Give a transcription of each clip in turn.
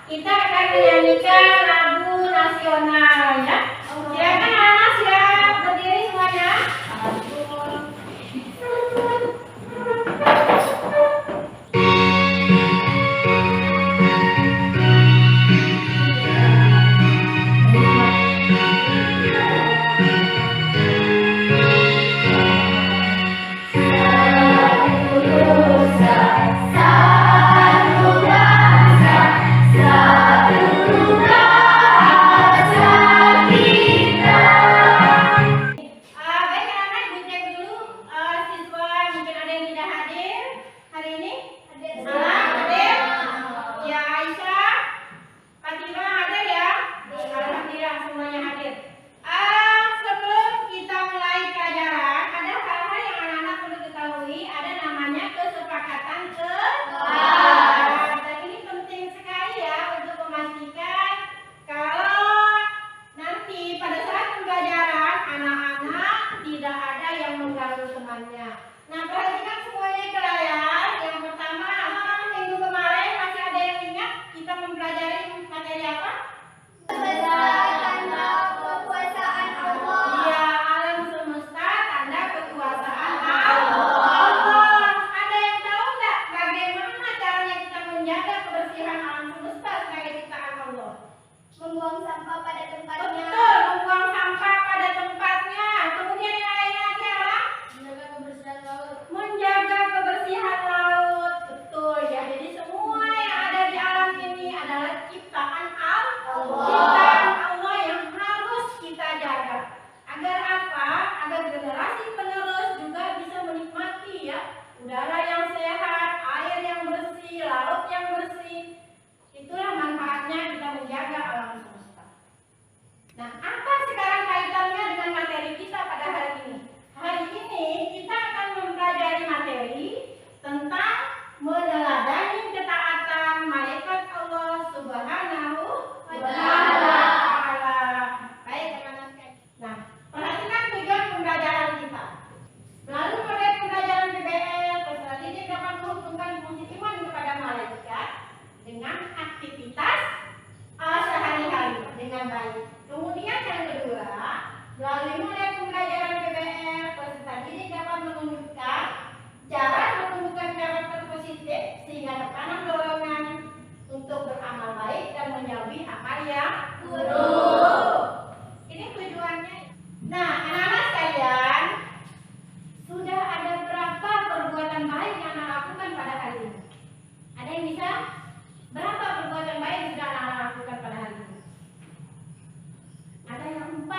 Kita akan menyanyikan lagu nasional ya. Silakan anak-anak siap berdiri semuanya. Nah, perhatikan semuanya ke layar. Yang pertama, minggu kemarin masih ada yang ingat kita mempelajari materi apa? Tanda kekuasaan Allah. Iya, alam semesta tanda kekuasaan Allah. Ada yang tahu nggak bagaimana caranya kita menjaga kebersihan alam semesta sebagai ciptaan Allah? Membuang sampah pada tempatnya. Betul, membuang sampah pada tempatnya. Kemudian yang lain lagi adalah Menjaga kebersihan laut. menjaga kebersihan laut. Betul ya. Jadi semua yang ada di alam ini adalah ciptaan Allah. Ciptaan Allah yang harus kita jaga. Agar apa? Agar generasi penerus juga bisa menikmati ya udara yang sehat, air yang bersih, laut yang bersih. Itulah manfaatnya kita menjaga alam semesta. menumbuhkan fungsi iman kepada malaikat dengan aktivitas sehari-hari dengan baik. Kemudian yang kedua, melalui model pembelajaran PBL, peserta didik dapat menunjukkan cara menumbuhkan karakter positif sehingga tekanan dorongan untuk beramal baik dan menjauhi amal yang buruk. Ini tujuannya. Nah, anak-anak sekalian, sudah ada berapa perbuatan baik yang anak lakukan pada hari ini? Ada yang bisa? Berapa perbuatan baik yang sudah anak lakukan pada hari ini? Ada yang 4,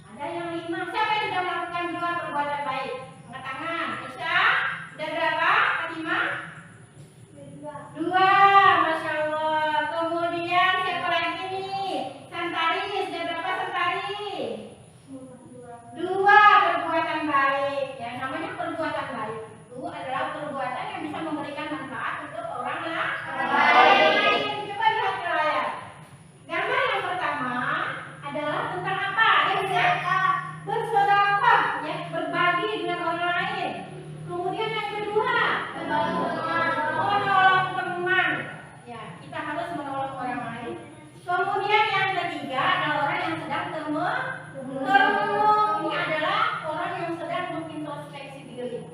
ada yang 5. Siapa yang sudah melakukan 2 perbuatan baik? Angkat tangan. Aisyah, sudah berapa? Fatimah? 2. Masya Allah. Kemudian siapa lagi nih? Santari, sudah berapa Santari? 2 perbuatan baik. Ya, namanya perbuatan baik itu adalah perbuatan yang bisa memberikan manfaat untuk orang lain. Coba lihat ke layar. Gambar yang pertama adalah tentang apa? Yang bersedekah, ya, berbagi dengan orang lain. Kemudian yang kedua, menolong teman. Ya, kita harus menolong orang lain. Kemudian yang ketiga adalah orang yang sedang merenung. Ini adalah orang yang sedang mengintrospeksi diri.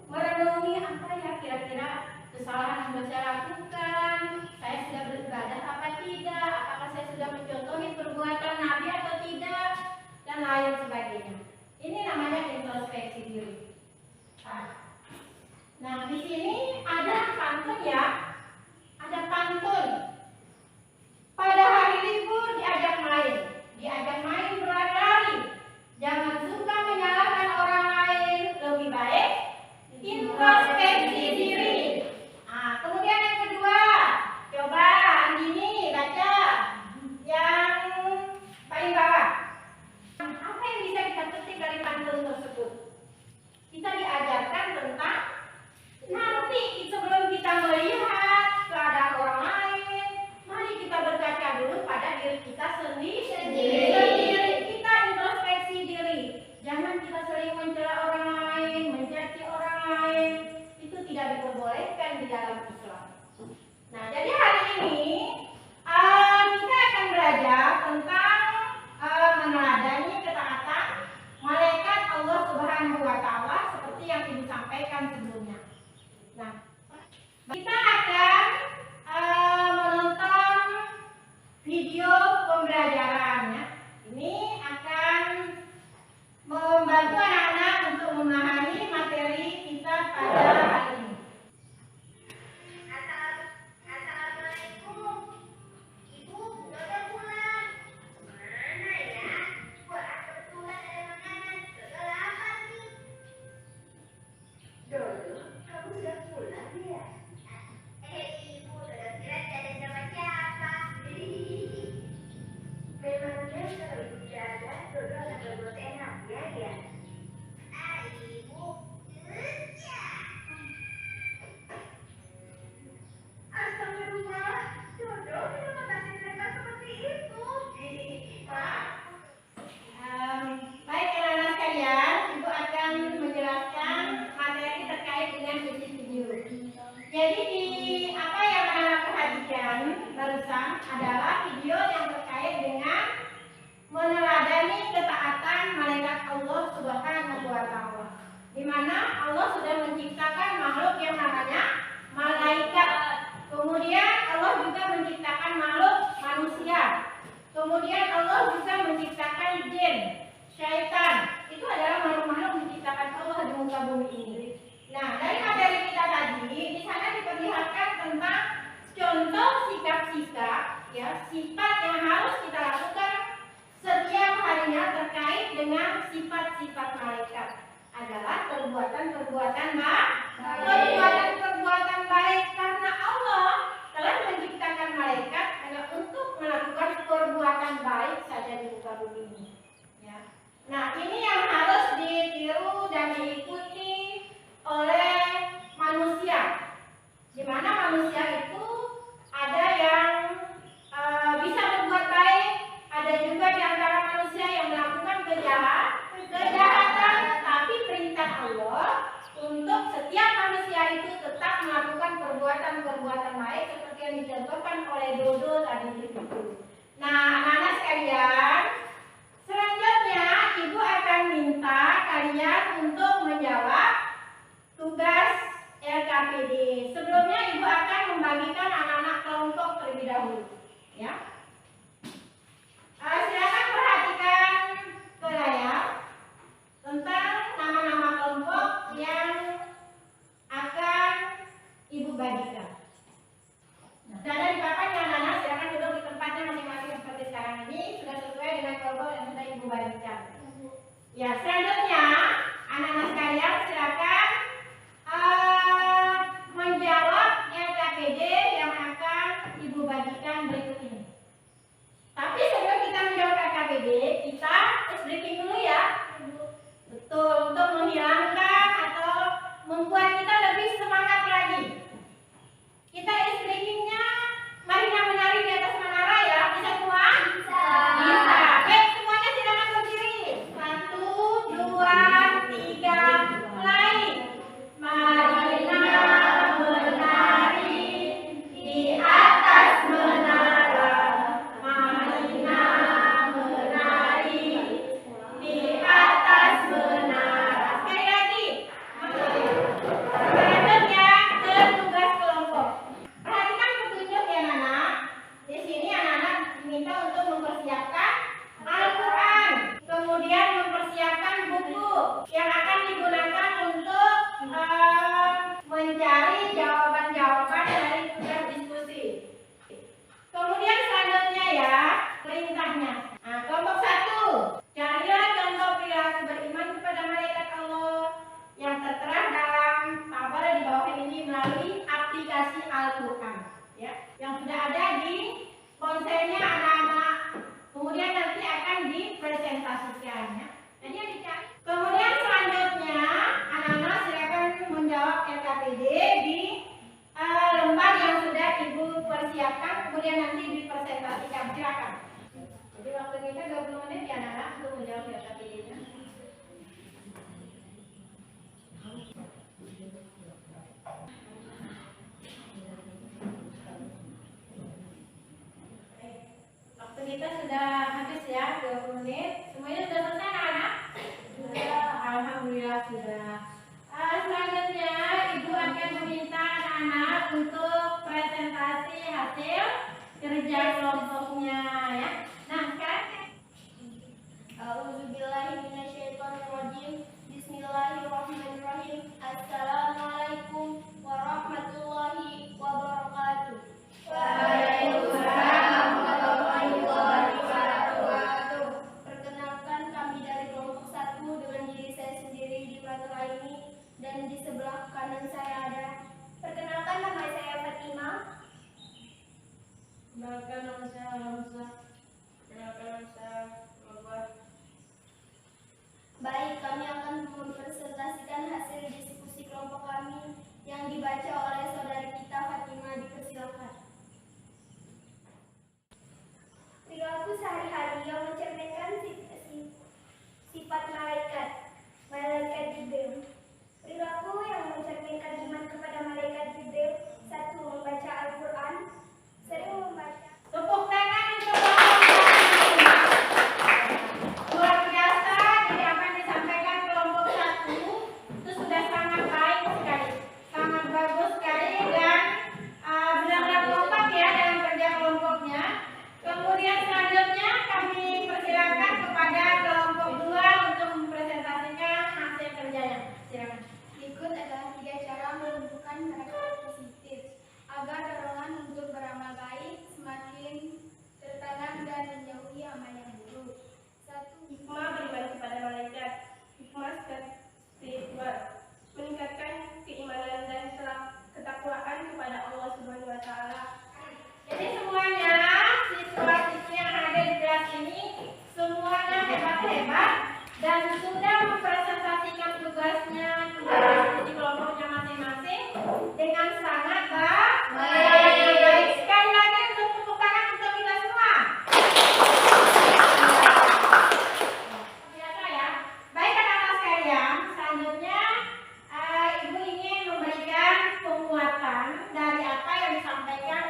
Merenungi apa ya kira-kira kesalahan yang saya lakukan. Saya sudah beribadah apa tidak? Apakah saya sudah mencontohi perbuatan Nabi atau tidak? Dan lain sebagainya. Ini namanya introspeksi diri. Nah, di sini ada pantun ya. Ada pantun. Pada hari libur diajak main berlari. Jangan suka menyalahkan orang lain, lebih baik introspeksi diri. Nah, kemudian yang kedua, coba Andini baca yang paling bawah. Apa yang bisa kita petik dari pantun tersebut? Kita diajarkan tentang nanti sebelum kita melihat keadaan orang lain, mari kita berkaca dulu pada diri kita sendiri. Kita introspeksi diri. Jangan kita sering mencela orang lain, mencaci orang lain. Itu tidak diperbolehkan di dalam Islam. Nah, jadi hari ini kita akan belajar tentang meneladani ketaatan malaikat Allah Subhanahu wa Ta'ala seperti yang Ibu sampaikan sebelumnya. Nah, kita akan menonton video pembelajarannya. Ini akan membantu anak-anak untuk memahami materi kita pada hari ini. Assalamualaikum. Ibu, udah pulang. Mana ya? Kok aku pulang dari makanan? Udah lama nih. Dulu, kamu udah pulang ya? Ibu, udah kira jalan sama siapa? Memangnya kalau ibu jalan, Dodo akan berbuat enaknya ya? Ibu, astagfirullah, Dodo kenapa kasih mereka seperti itu? Pak. Baik anak-anak sekalian, Ibu akan menjelaskan materi terkait dengan isi video. Jadi apa yang anak perhatikan barusan adalah video yang terkait dengan meneladani ketaatan malaikat Allah Subhanahu wa Ta'ala. Di mana Allah sudah menciptakan makhluk yang namanya malaikat. Kemudian Allah juga menciptakan makhluk manusia. Kemudian Allah juga menciptakan jin, syaitan. Itu adalah makhluk-makhluk diciptakan Allah di muka bumi ini. Nah, dari materi kita tadi, di sana diperlihatkan tentang contoh sikap-sikap, ya, sifat yang harus kita lakukan setiap harinya terkait dengan sifat-sifat malaikat adalah perbuatan-perbuatan baik karena Allah telah menciptakan malaikat hanya untuk melakukan perbuatan baik saja di muka bumi ini. Ya. Nah, ini yang harus ditiru dan diikuti oleh manusia. Di mana manusia itu ada yang bisa berbuat baik, ada juga di antara manusia yang melakukan kejahatan, tapi perintah Allah untuk setiap manusia itu tetap melakukan seperti yang dicontohkan oleh Dodo tadi itu. Nah, anak-anak sekalian, selanjutnya Ibu akan minta kalian untuk menjawab tugas LKPD. Sebelumnya Ibu akan membagikan anak-anak kelompok terlebih dahulu, ya. Silakan perhatikan ke layar tentang nama-nama kelompok yang akan Ibu bagikan. Nah, sudah di papan ya anak-anak, silakan duduk di tempatnya masing-masing seperti sekarang ini, sudah sesuai dengan kelompok yang sudah Ibu bagikan. Ya, selanjutnya anak-anak sekalian silakan menjawab LKPD yang akan Ibu bagikan berikut ini. Tapi sebelum kita menjawab LKPD, kita breaking dulu ya. Betul, untuk menghilangkan atau membuat kita lebih semangat lagi. Kita breakingnya marilah menari di atas menara ya. Bisa semua? Bisa. Bisa. Baik, semuanya silakan berdiri. 1, 2, 3, mulai. Marilah menari di atas menara. Marilah menari di atas menara. Sekali lagi. Selanjutnya ke tugas kelompok. Perhatikan petunjuk ya anak-anak. Di sini anak-anak diminta untuk mempersiapkan Al-Quran, kemudian mempersiapkan buku yang akan digunakan untuk mencari jawaban-jawaban dari tugas diskusi. Kemudian selanjutnya ya, perintahnya. Nah, kelompok 1, carilah contoh perilaku beriman kepada malaikat Allah yang tertera dalam tabel di bawah ini melalui aplikasi Al-Quran, ya, yang sudah ada di ponselnya anak-anak. Kemudian nanti akan dipresentasikan, ya. Jadi yang dicari. Kemudian selanjutnya anak-anak silakan menjawab LKPD di lembar yang sudah Ibu persiapkan, kemudian nanti dipresentasikan. Silakan. Jadi waktu kita 20 menit ya anak-anak untuk menjawab LKPD-nya. Waktu kita sudah habis ya, 20 menit. Semuanya sudah selesai anak-anak? Sudah, alhamdulillah sudah. Selanjutnya Ibu akan meminta anak-anak untuk presentasi hasil kerja kelompoknya ya. Nah, sekarang A'udzubillahiminasyaitonirrajim. Bismillahirrahmanirrahim. Assalamualaikum warahmatullahi wabarakatuh. Waalaikumsalam warahmatullahi wabarakatuh. Perkenalkan, kami dari kelompok 1 dengan diri saya sendiri di Platura ini, dan di sebelah kanan saya ada. Perkenalkan, nama saya Fatima. Perkenalkan, nama saya Hamzah. Perkenalkan, nama saya Robert. Baik, kami akan mempresentasikan hasil diskusi kelompok kami yang dibaca oleh saudari kita Fatima. Dipersilakan. Perilaku sehari-hari yang mencerminkan sifat malaikat Jibril. Perilaku yang mencerminkan iman kepada malaikat Jibril: 1. Membaca Al-Quran, sering membaca. Tepuk tangan untuk luar biasa. Jadi apa yang disampaikan kelompok 1 itu sudah sangat baik sekali, sangat bagus sekali, dan benar-benar kompak ya dalam kerja kelompoknya. Kemudian selanjutnya kami persilakan kepada kelompok 2 untuk mempresentasikan hasil kerjanya. Silakan. Berikut adalah 3 cara menumbuhkan karakter positif agar dorongan untuk beramal baik semakin tertanam dan menjauhi amal yang buruk. 1. Hikmah beriman kepada malaikat. Hikmah spiritual meningkatkan keimanan dan ketakwaan kepada Allah Subhanahu wa taala. Jadi semuanya siswa-siswi yang ada di kelas ini semuanya hebat-hebat dan sudah mempresentasikan tugasnya, tugas di kelompoknya masing-masing dengan sangat baik. Sekali lagi untuk tepuk tangan untuk kita semua. Biasa ya. Baik anak-anak sekalian, selanjutnya Ibu ingin memberikan penguatan dari apa yang disampaikan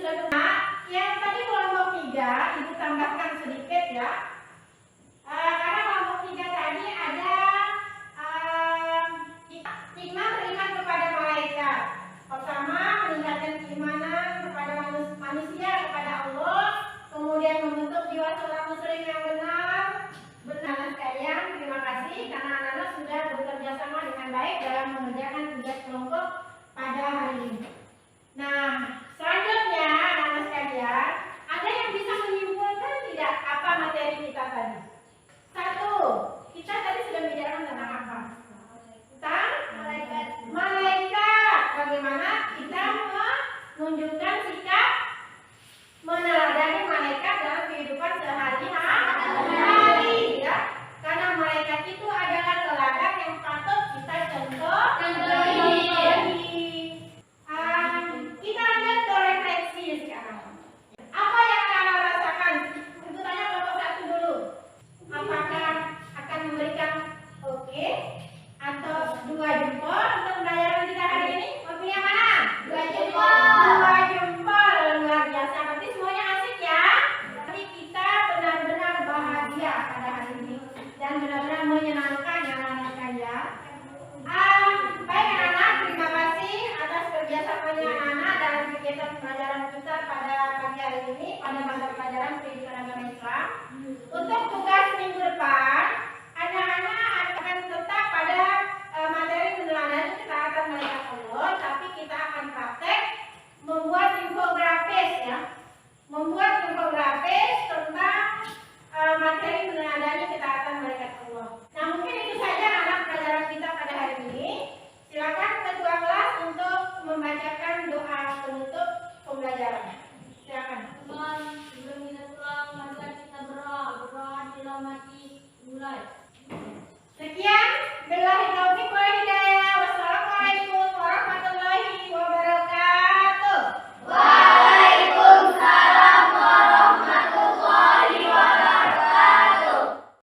sudah dengar. Yang tadi kelompok 3 Ibu tambahkan sedikit ya. Karena kelompok 3 tadi ada iman beriman kepada malaikat. Pertama, meningkatkan keimanan kepada manusia, kepada Allah, kemudian membentuk jiwa seorang muslim yang benar. Anak sekalian, terima kasih karena anak-anak sudah bekerja sama dengan baik dalam mengerjakan tugas kelompok pada hari ini. Nah, selanjutnya anak-anak sekalian, ada yang bisa menyimpulkan tidak apa materi kita tadi? Satu, kita tadi sudah bicarakan tentang apa? Tentang malaikat. Bagaimana kita menunjukkan sikap meneladani malaikat dalam kehidupan sehari-hari, ya. Karena malaikat itu adalah teladan yang patut kita contoh. Kita lihat ke refleksi sekarang. Apa yang anak rasakan? Ibu tanya kelompok 1 dulu. Apakah akan memberikan oke atau 2 jempol untuk pembelajaran kita hari ini? Mau pilih yang mana? 2 jempol. 2 jempol, luar biasa. Berarti semuanya asik ya. Berarti kita benar-benar bahagia pada hari ini dan benar-benar menyenangkan ya anak-anak sekalian. Baik anak-anak, terima kasih atas kerjasamanya anak-anak dalam kegiatan pelajaran kita pada pagi hari ini pada mata pelajaran pendidikan agama Islam. Untuk tugas minggu depan, anak-anak akan tetap pada materi meneladani ketaatan malaikat Allah, tapi kita akan praktek membuat infografis ya, membuat infografis tentang materi meneladani ketaatan